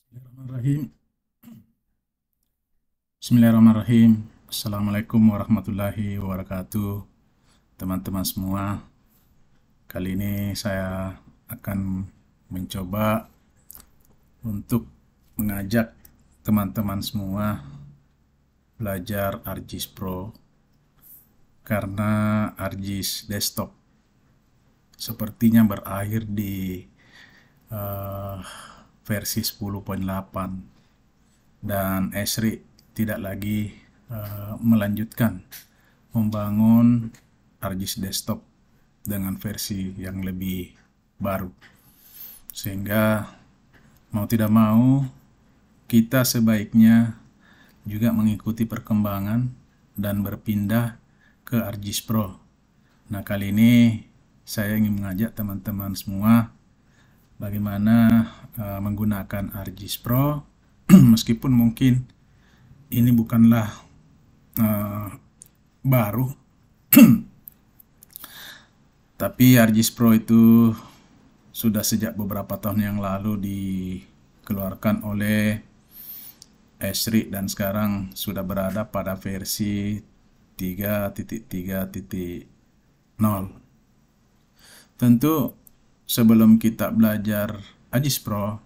Bismillahirrahmanirrahim. Bismillahirrahmanirrahim. Assalamualaikum warahmatullahi wabarakatuh. Teman-teman semua, kali ini saya akan mencoba untuk mengajak teman-teman semua belajar ArcGIS Pro, karena ArcGIS Desktop sepertinya berakhir di versi 10.8 dan Esri tidak lagi melanjutkan membangun ArcGIS Desktop dengan versi yang lebih baru, sehingga mau tidak mau kita sebaiknya juga mengikuti perkembangan dan berpindah ke ArcGIS Pro. Nah, kali ini saya ingin mengajak teman-teman semua bagaimana menggunakan ArcGIS Pro meskipun mungkin ini bukanlah baru tapi ArcGIS Pro itu sudah sejak beberapa tahun yang lalu dikeluarkan oleh Esri dan sekarang sudah berada pada versi 3.3.0. Tentu sebelum kita belajar ArcGIS Pro,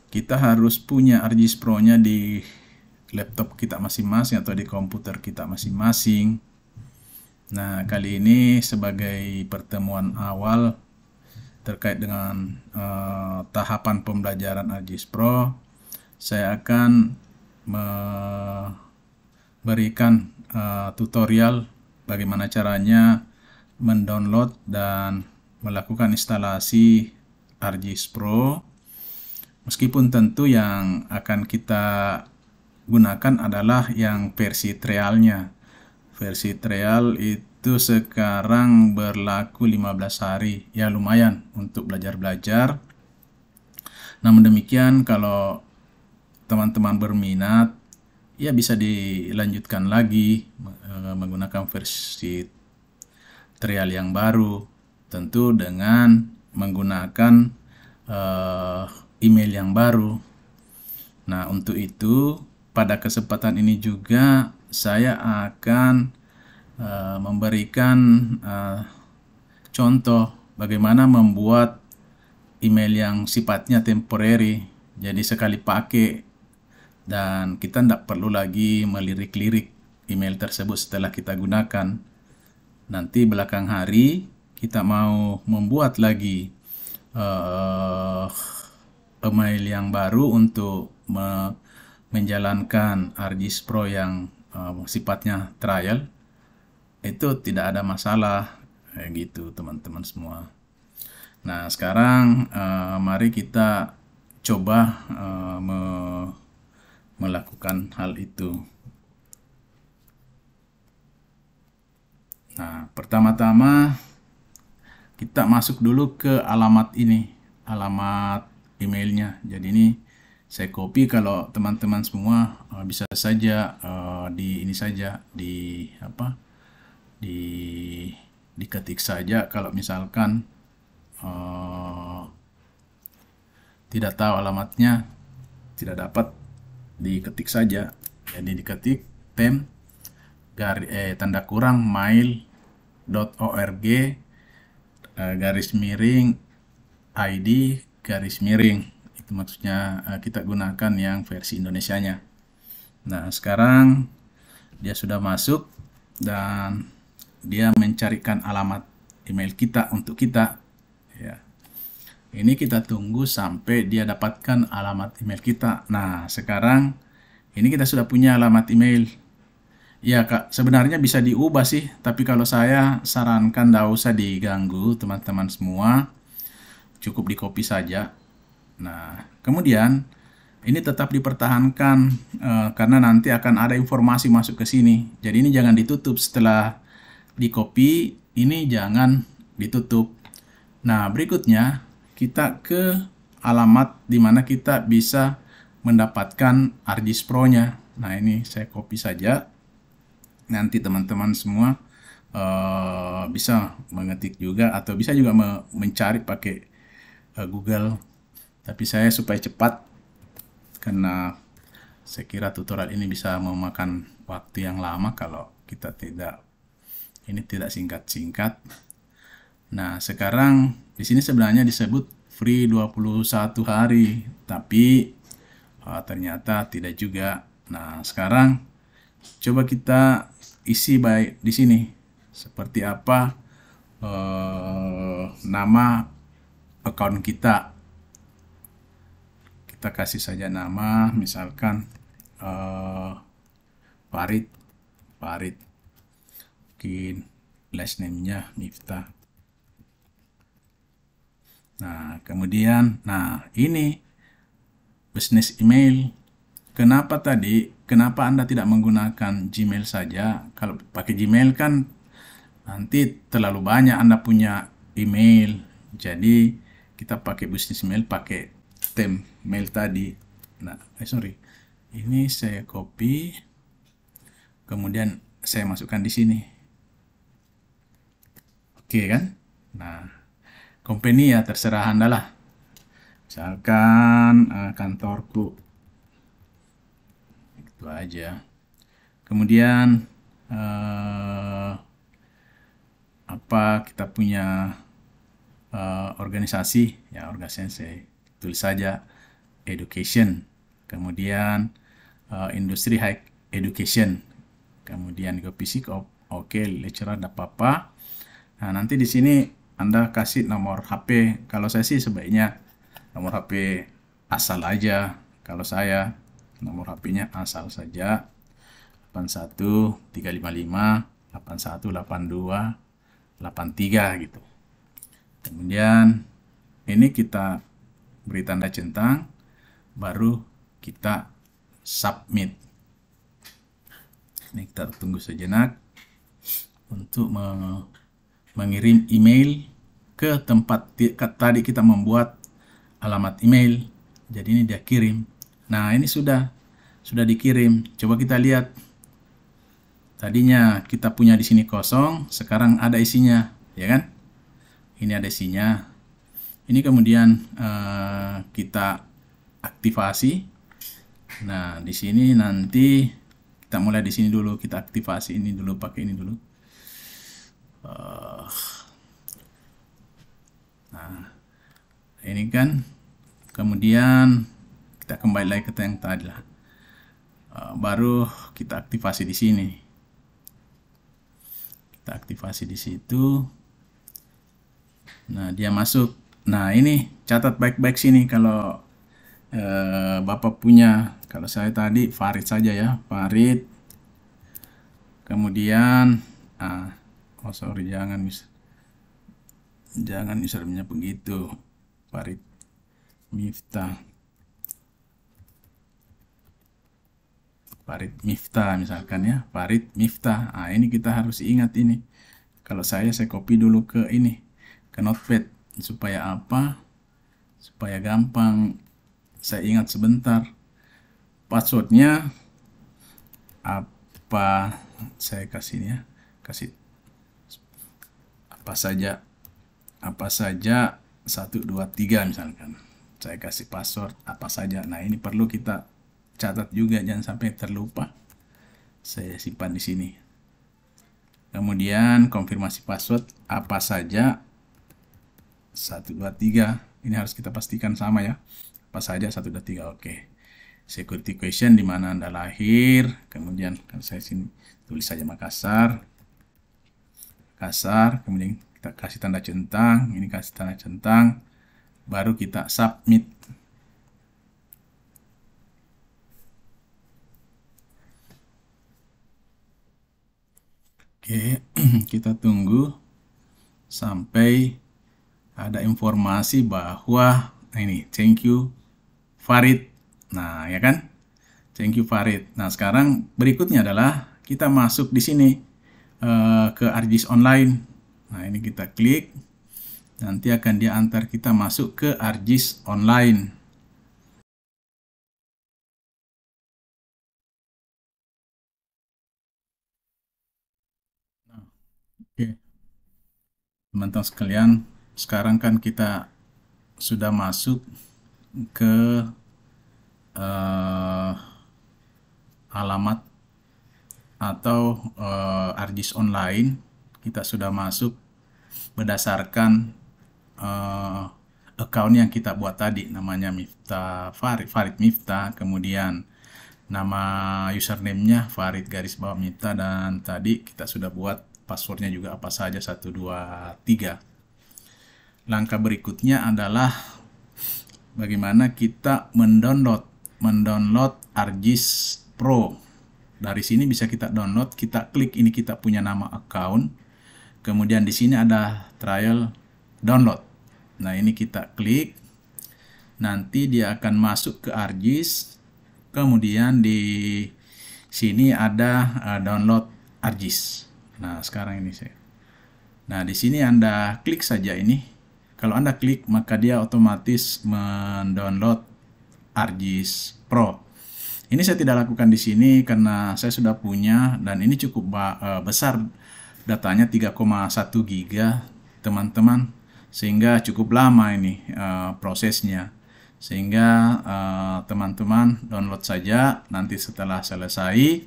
kita harus punya ArcGIS Pro-nya di laptop kita masing-masing atau di komputer kita masing-masing. Nah, kali ini sebagai pertemuan awal terkait dengan tahapan pembelajaran ArcGIS Pro, saya akan memberikan tutorial bagaimana caranya mendownload dan melakukan instalasi ArcGIS Pro. Meskipun tentu yang akan kita gunakan adalah yang versi trialnya. Versi trial itu sekarang berlaku 15 hari. Ya, lumayan untuk belajar-belajar. Namun demikian, kalau teman-teman berminat, ya bisa dilanjutkan lagi menggunakan versi trial yang baru. Tentu dengan menggunakan email yang baru. Nah, untuk itu pada kesempatan ini juga saya akan memberikan contoh bagaimana membuat email yang sifatnya temporary, jadi sekali pakai, dan kita tidak perlu lagi melirik-lirik email tersebut setelah kita gunakan. Nanti belakang hari kita mau membuat lagi email yang baru untuk menjalankan ArcGIS Pro yang sifatnya trial, itu tidak ada masalah kayak gitu teman-teman semua. Nah, sekarang mari kita coba melakukan hal itu. Nah, pertama-tama kita masuk dulu ke alamat ini, alamat emailnya. Jadi ini saya copy, kalau teman-teman semua bisa saja di ini saja diketik saja kalau misalkan tidak tahu alamatnya, tidak dapat, diketik saja. Jadi diketik tanda kurang mail.org garis miring ID garis miring. Itu maksudnya kita gunakan yang versi Indonesianya. Nah, sekarang dia sudah masuk dan dia mencarikan alamat email kita untuk kita, ya. Ini kita tunggu sampai dia dapatkan alamat email kita. Nah, sekarang ini kita sudah punya alamat email. Ya, Kak, sebenarnya bisa diubah sih, tapi kalau saya sarankan tidak usah diganggu teman-teman semua, cukup di copy saja. Nah, kemudian ini tetap dipertahankan karena nanti akan ada informasi masuk ke sini. Jadi ini jangan ditutup setelah di copy, ini jangan ditutup. Nah, berikutnya kita ke alamat di mana kita bisa mendapatkan ArcGIS Pro-nya. Nah, ini saya copy saja. Nanti teman-teman semua bisa mengetik juga atau bisa juga mencari pakai Google. Tapi saya supaya cepat, karena saya kira tutorial ini bisa memakan waktu yang lama kalau kita tidak singkat-singkat. Nah, sekarang di sini sebenarnya disebut free 21 hari, tapi ternyata tidak juga. Nah, sekarang coba kita isi baik di sini. Seperti apa nama account kita. Kita kasih saja nama, misalkan Farid. Mungkin last name-nya Miftah. Nah, kemudian, ini business email. Kenapa Anda tidak menggunakan Gmail saja? Kalau pakai Gmail kan nanti terlalu banyak Anda punya email. Jadi kita pakai business email, pakai theme mail tadi. Nah, sorry. Ini saya copy, kemudian saya masukkan di sini. Oke kan? Nah, company ya terserah Anda lah. Misalkan kantorku. Itu aja. Kemudian apa kita punya organisasi, ya organisasi tulis saja education, kemudian industri high education, kemudian go fisik, oke, lecturer, tidak apa-apa. Nah, nanti di sini Anda kasih nomor HP. Kalau saya sih sebaiknya nomor HP asal aja. Kalau saya nomor HP-nya asal saja, 81355 8182 83 gitu. Kemudian ini kita beri tanda centang, baru kita submit. Ini kita tunggu sejenak untuk mengirim email ke tempat tadi kita membuat alamat email. Jadi ini dia kirim. Nah, ini sudah dikirim. Coba kita lihat. Tadinya kita punya di sini kosong, sekarang ada isinya, ya kan? Ini ada isinya. Ini kemudian kita aktivasi. Nah, di sini nanti kita mulai di sini dulu, kita aktivasi ini dulu, pakai ini dulu. Nah, ini kan, kemudian kita kembali lagi ke yang tadi lah. Baru kita aktivasi di sini. Kita aktivasi di situ. Nah, dia masuk. Nah, ini catat baik-baik sini kalau Bapak punya. Kalau saya tadi Farid saja ya, Farid. Kemudian sorry, jangan username-nya begitu. Farid Miftah. Farid Miftah misalkan ya, Farid Miftah. Ini kita harus ingat ini. Kalau saya copy dulu ke ini, ke notepad, supaya apa? Supaya gampang saya ingat sebentar. Passwordnya apa? Saya kasih ya, kasih apa saja 1 2 3 misalkan. Saya kasih password apa saja. Nah, ini perlu kita catat juga, jangan sampai terlupa. Saya simpan di sini. Kemudian konfirmasi password apa saja 1 2 3. Ini harus kita pastikan sama ya. Apa saja 1 2 3. Oke. Security question, di mana Anda lahir. Kemudian kalau saya sini tulis saja Makassar. Kemudian kita kasih tanda centang. Ini kasih tanda centang. Baru kita submit. Oke, kita tunggu sampai ada informasi bahwa ini thank you Farid. Nah, ya kan? Thank you Farid. Nah, sekarang berikutnya adalah kita masuk di sini ke ArcGIS Online. Nah, ini kita klik. Nanti akan dia antar kita masuk ke ArcGIS Online. Oke, teman-teman sekalian, sekarang kan kita sudah masuk ke alamat atau ArcGIS online, kita sudah masuk berdasarkan account yang kita buat tadi, namanya Miftah Farid Miftah, kemudian nama username-nya Farid garis bawah Miftah, dan tadi kita sudah buat passwordnya juga apa saja 1 2 3. Langkah berikutnya adalah bagaimana kita mendownload ArcGIS Pro. Dari sini bisa kita download, kita klik ini, kita punya nama account. Kemudian di sini ada trial download. Nah, ini kita klik. Nanti dia akan masuk ke ArcGIS. Kemudian di sini ada download ArcGIS. Nah, sekarang ini saya. Nah, di sini Anda klik saja ini. Kalau Anda klik, maka dia otomatis mendownload ArcGIS Pro. Ini saya tidak lakukan di sini karena saya sudah punya, dan ini cukup besar datanya, 3,1 giga teman-teman, sehingga cukup lama ini prosesnya, sehingga teman-teman download saja. Nanti setelah selesai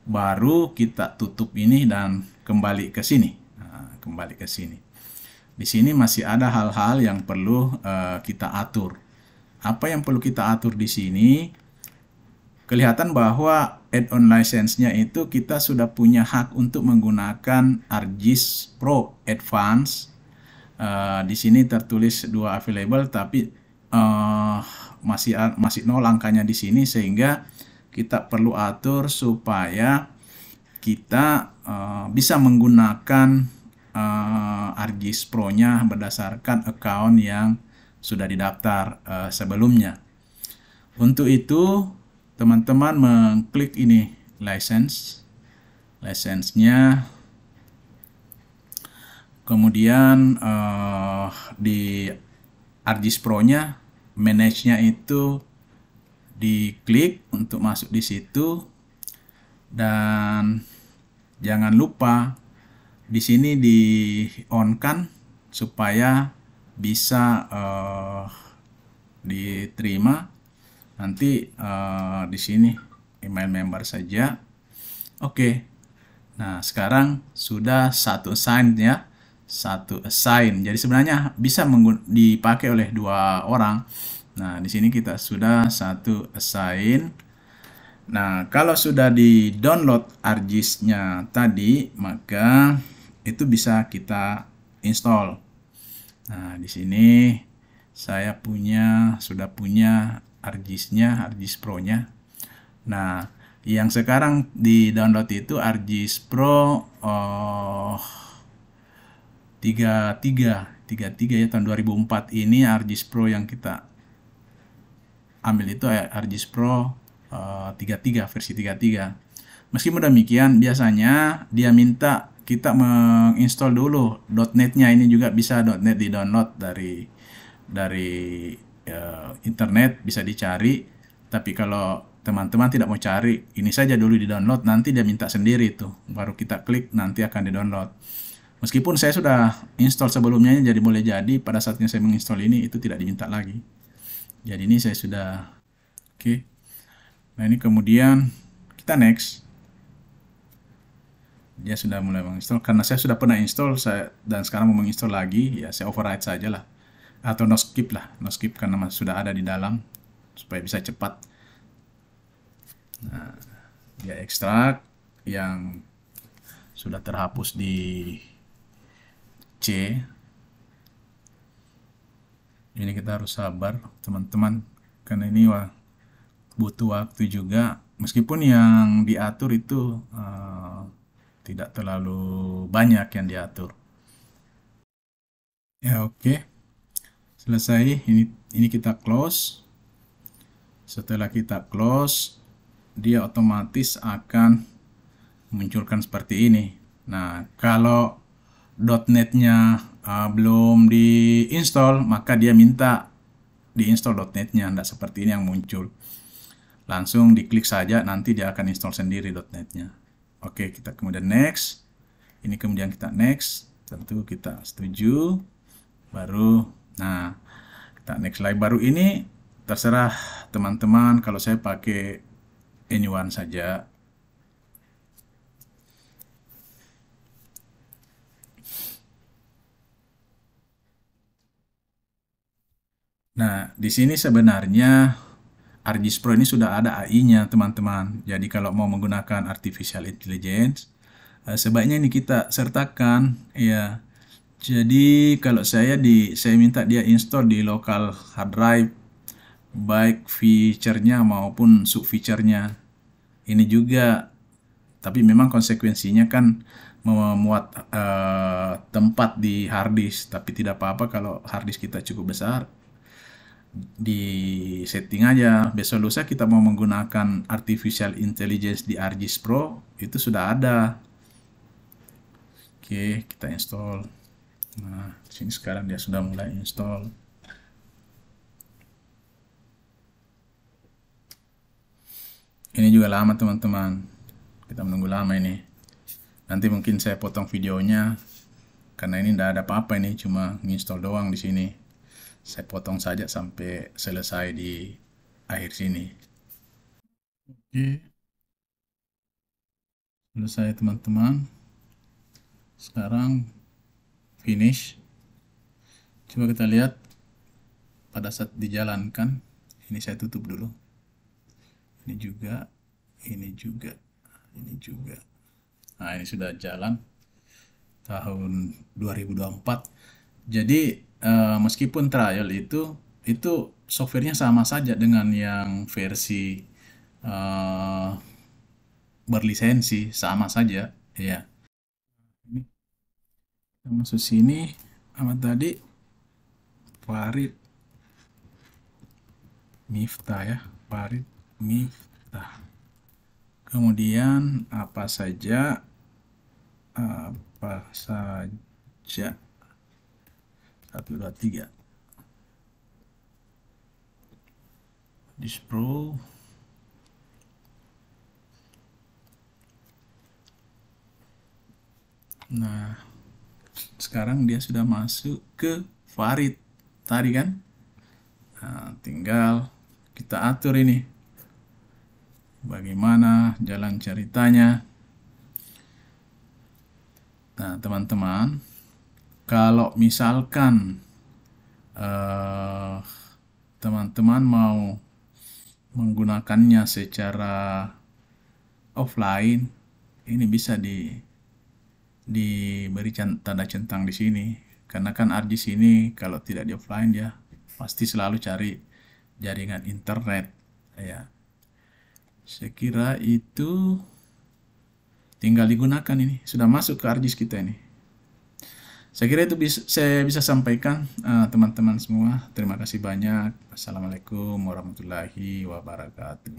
baru kita tutup ini dan kembali ke sini. Kembali ke sini. Di sini masih ada hal-hal yang perlu kita atur. Apa yang perlu kita atur di sini? Kelihatan bahwa add-on license-nya itu kita sudah punya hak untuk menggunakan ArcGIS Pro Advance. Di sini tertulis 2 available, tapi masih 0 angkanya di sini, sehingga kita perlu atur supaya kita bisa menggunakan ArcGIS Pro-nya berdasarkan account yang sudah didaftar sebelumnya. Untuk itu teman-teman mengklik ini license-nya, kemudian di ArcGIS Pro-nya manage-nya itu diklik untuk masuk di situ, dan jangan lupa di sini di on-kan supaya bisa diterima. Nanti di sini email member saja. Oke. Nah, sekarang sudah satu assign ya. Satu assign. Jadi sebenarnya bisa dipakai oleh 2 orang. Nah, di sini kita sudah satu assign. Nah, kalau sudah di-download ArcGIS-nya tadi, maka itu bisa kita install. Nah, di sini saya sudah punya ArcGIS-nya, ArcGIS Pro-nya. Nah, yang sekarang di-download itu ArcGIS Pro 33 ya, tahun 2004 ini ArcGIS Pro yang kita ambil itu ArcGIS Pro 33, versi 33. Meskipun demikian, biasanya dia minta kita menginstall dulu .NET-nya. Ini juga bisa .NET di-download dari internet, bisa dicari. Tapi kalau teman-teman tidak mau cari, ini saja dulu di-download, nanti dia minta sendiri itu. Baru kita klik, nanti akan di-download. Meskipun saya sudah install sebelumnya, jadi boleh jadi pada saatnya saya menginstall ini, itu tidak diminta lagi. Jadi ini saya sudah oke. Nah, ini kemudian kita next. Dia sudah mulai menginstall. Karena saya sudah pernah install, dan sekarang mau menginstall lagi, ya saya override saja lah. Atau no skip lah, no skip karena sudah ada di dalam, supaya bisa cepat. Nah, dia ekstrak yang sudah terhapus di C. Ini kita harus sabar teman-teman, karena ini butuh waktu juga, meskipun yang diatur itu tidak terlalu banyak yang diatur. Ya, oke. Selesai. Ini kita close. Setelah kita close, dia otomatis akan munculkan seperti ini. Nah, kalau .NET-nya belum diinstal, maka dia minta diinstal .NET-nya. Tidak seperti ini yang muncul. Langsung diklik saja, nanti dia akan install sendiri .NET-nya. Oke, kita kemudian next. Ini kemudian kita next. Tentu kita setuju. Baru, nah, kita next lagi. Baru ini terserah teman-teman, kalau saya pakai Anyone saja. Nah, di sini sebenarnya ArcGIS Pro ini sudah ada AI-nya, teman-teman. Jadi kalau mau menggunakan artificial intelligence, sebaiknya ini kita sertakan, ya. Jadi kalau saya minta dia install di local hard drive, baik feature-nya maupun sub feature-nya. Ini juga, tapi memang konsekuensinya kan memuat tempat di hard disk, tapi tidak apa-apa kalau hard disk kita cukup besar. Di setting aja. Besok lusa kita mau menggunakan artificial intelligence di ArcGIS Pro, itu sudah ada. Oke, kita install. Nah, sini sekarang dia sudah mulai install. Ini juga lama, teman-teman. Kita menunggu lama ini. Nanti mungkin saya potong videonya karena ini tidak ada apa-apa, ini cuma nginstall doang di sini. Saya potong saja sampai selesai di akhir sini. Oke, selesai, teman-teman. Sekarang finish. Coba kita lihat pada saat dijalankan. Ini saya tutup dulu. Ini juga, ini juga, ini juga. Nah, ini sudah jalan tahun 2024. Jadi meskipun trial itu softwarenya sama saja dengan yang versi berlisensi, sama saja, ya. Ini kita masuk sini, sama tadi Farid Miftah, ya, Farid Miftah. Kemudian apa saja 1, 2, 3 ArcGIS Pro. Nah, sekarang dia sudah masuk ke Farid tadi kan. Nah, tinggal kita atur ini bagaimana jalan ceritanya. Nah, teman-teman, kalau misalkan teman-teman mau menggunakannya secara offline, ini bisa diberi tanda centang di sini, karena kan ArcGIS ini kalau tidak di offline dia pasti selalu cari jaringan internet, ya. Saya kira itu tinggal digunakan, ini sudah masuk ke ArcGIS kita ini. Saya kira itu saya bisa sampaikan, teman-teman semua. Terima kasih banyak. Assalamualaikum warahmatullahi wabarakatuh.